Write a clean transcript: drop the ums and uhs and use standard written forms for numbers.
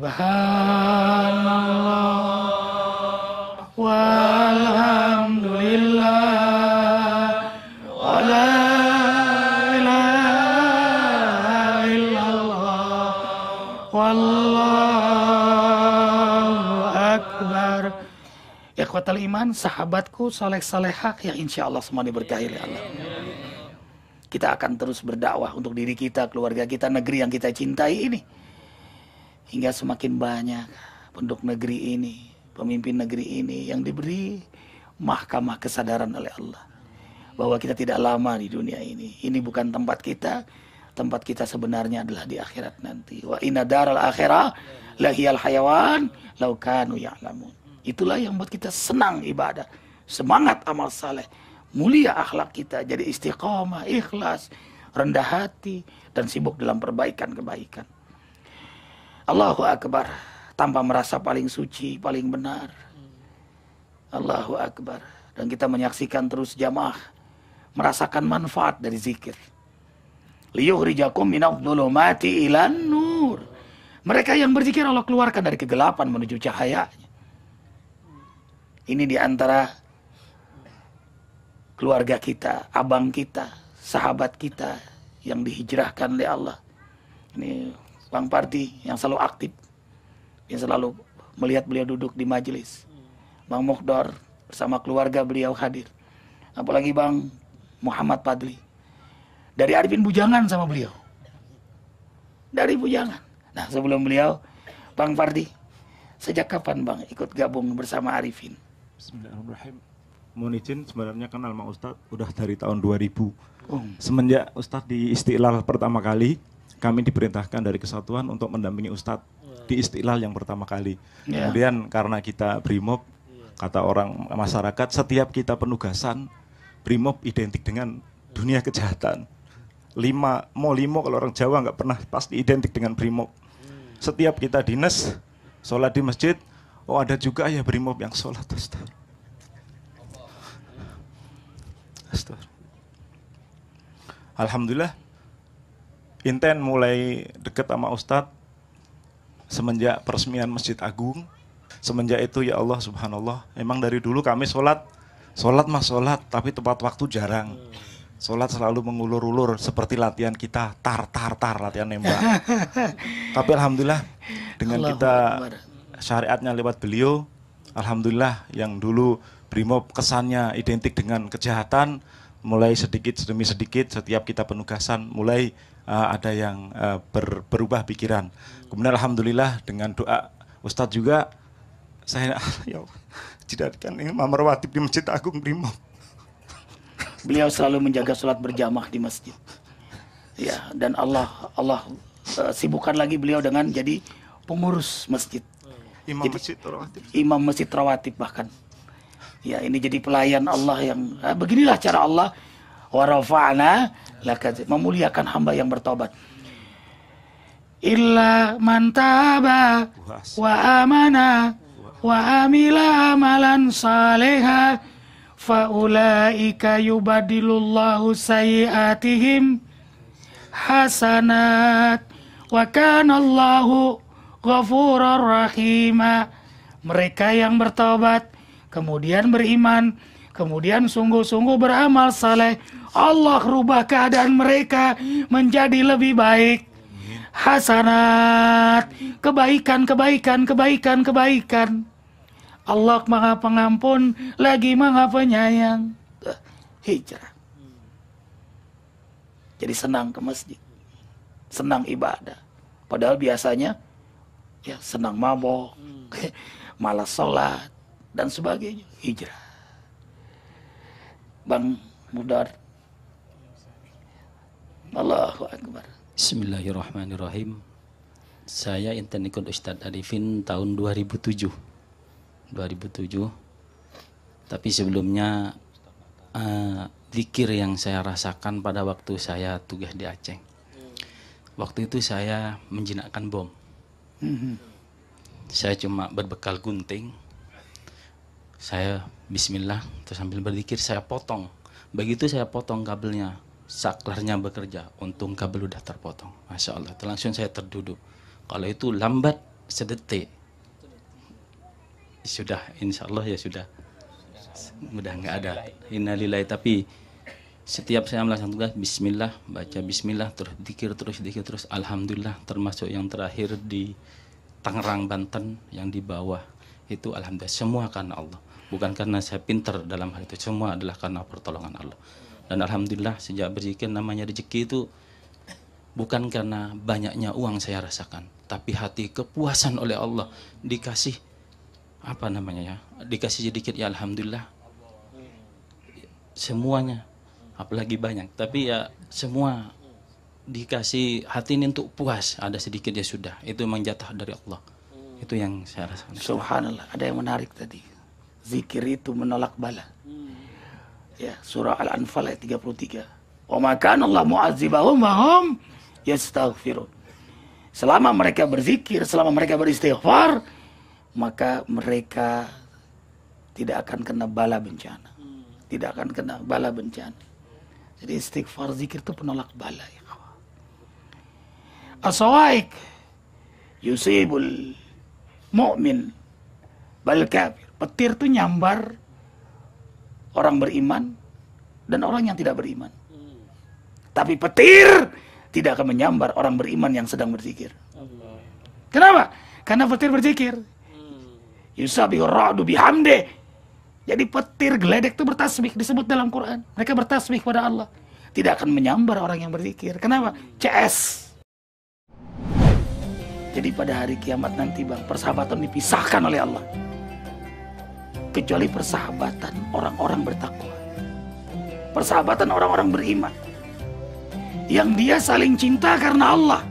Subhanallah walhamdulillah wa la ilaha illallah wallahu akbar. Ikhwatal iman, sahabatku saleh-salehah yang insya Allah semua diberkahi oleh Allah. Kita akan terus berdakwah untuk diri kita, keluarga kita, negeri yang kita cintai ini. Hingga semakin banyak penduduk negeri ini, pemimpin negeri ini yang diberi mahkamah kesadaran oleh Allah. Bahwa kita tidak lama di dunia ini. Ini bukan tempat kita. Tempat kita sebenarnya adalah di akhirat nanti. Wa inna daral akhirah lahiyal hayawan law kanu ya'lamun. Itulah yang buat kita senang ibadah. Semangat amal saleh. Mulia akhlak kita, jadi istiqomah, ikhlas, rendah hati, dan sibuk dalam perbaikan-kebaikan. Allahu Akbar, tanpa merasa paling suci, paling benar. Allahu Akbar. Dan kita menyaksikan terus jamaah, merasakan manfaat dari zikir. Liyukhrijakum minadh-dhulumati ilan nur. Mereka yang berzikir Allah keluarkan dari kegelapan menuju cahayanya. Ini diantara keluarga kita, abang kita, sahabat kita yang dihijrahkan oleh Allah. Ini Bang Parti yang selalu aktif, yang selalu melihat beliau duduk di majelis. Bang Mukhdar bersama keluarga beliau hadir. Apalagi Bang Muhammad Padli. Dari Arifin Bujangan sama beliau. Dari Bujangan. Nah sebelum beliau, Bang Parti, sejak kapan Bang ikut gabung bersama Arifin? Bismillahirrahmanirrahim. Mohon izin, sebenarnya kenal sama Ustadz udah dari tahun 2000. Semenjak Ustadz di Istiqlal pertama kali, kami diperintahkan dari kesatuan untuk mendampingi Ustadz di Istiqlal yang pertama kali. Kemudian karena kita Brimob, kata orang masyarakat, setiap kita penugasan, Brimob identik dengan dunia kejahatan. Limo kalau orang Jawa nggak pernah pasti identik dengan Brimob. Setiap kita dinas, sholat di masjid, oh ada juga ya Brimob yang sholat, Ustadz. Alhamdulillah, Inten mulai dekat sama Ustadz semenjak peresmian Masjid Agung. Semenjak itu ya Allah subhanallah, emang dari dulu kami sholat tapi tepat waktu jarang. Sholat selalu mengulur-ulur seperti latihan kita, tar latihan nembak. Tapi alhamdulillah dengan kita syariatnya lewat beliau, alhamdulillah yang dulu Brimob kesannya identik dengan kejahatan, mulai sedikit demi sedikit setiap kita penugasan mulai ada yang berubah pikiran. Kemudian alhamdulillah dengan doa Ustadz juga saya ya jadikan imam rawatib di Masjid Agung Brimob. Beliau selalu menjaga sholat berjamaah di masjid. Ya, dan Allah sibukkan lagi beliau dengan jadi pengurus masjid. Imam masjid rawatib. Imam masjid rawatib bahkan. Ya, ini jadi pelayan Allah yang beginilah cara Allah wa rafa'na laka, memuliakan hamba yang bertobat. Illa man taba wa amana wa amila amalan saleha fa ulaika yubadilullahu sayyiatihim hasanat wa kana Allahu ghafurur rahima. Mereka yang bertobat, kemudian beriman, kemudian sungguh-sungguh beramal saleh, Allah rubah keadaan mereka menjadi lebih baik. Hasanat, kebaikan. Allah Maha Pengampun, lagi Maha Penyayang. Hijrah. Jadi senang ke masjid, senang ibadah. Padahal biasanya ya senang mabok, malas sholat dan sebagainya. Hijrah. Bang Mudar. Allahu Akbar. Bismillahirrahmanirrahim. Saya inten ikut Ustadz Arifin tahun 2007. Tapi sebelumnya zikir yang saya rasakan pada waktu saya tugas di Aceh. Waktu itu saya menjinakkan bom. Saya cuma berbekal gunting. Saya bismillah, terus sambil berzikir saya potong. Begitu saya potong kabelnya, saklarnya bekerja. Untung kabel udah terpotong. Masya Allah, langsung saya terduduk. Kalau itu lambat, sedetik sudah, insya Allah ya sudah, mudah nggak ada innalillahi. Tapi setiap saya melaksanakan tugas, bismillah, baca bismillah, terus dikir terus, alhamdulillah. Termasuk yang terakhir di Tangerang, Banten, yang di bawah itu alhamdulillah semua karena Allah, bukan karena saya pintar dalam hal itu, semua adalah karena pertolongan Allah. Dan alhamdulillah sejak berzikir, namanya rezeki itu bukan karena banyaknya uang saya rasakan, tapi hati kepuasan oleh Allah, dikasih apa namanya ya, dikasih sedikit ya alhamdulillah, semuanya, apalagi banyak, tapi ya semua dikasih hati ini untuk puas, ada sedikit ya sudah, itu memang jatah dari Allah. Itu yang saya rasakan. Subhanallah, ada yang menarik tadi. Zikir itu menolak bala. Ya, surah Al-Anfal ayat 33. Wa ma kana Allah mu'adzibahum wa hum yastaghfirun. Selama mereka berzikir, selama mereka beristighfar, maka mereka tidak akan kena bala bencana. Tidak akan kena bala bencana. Jadi istighfar, zikir itu penolak bala ya. As-sawaik yusibul mu'min bal kafir. Petir itu nyambar orang beriman dan orang yang tidak beriman. Tapi petir tidak akan menyambar orang beriman yang sedang berzikir. Kenapa? Karena petir berzikir. Yusabihur ra'du bihamdih. Jadi petir geledek itu bertasbih, disebut dalam Quran. Mereka bertasbih kepada Allah. Tidak akan menyambar orang yang berzikir. Kenapa? CS. Jadi pada hari kiamat nanti bang, persahabatan dipisahkan oleh Allah. Kecuali persahabatan orang-orang bertakwa. Persahabatan orang-orang beriman. Yang dia saling cinta karena Allah.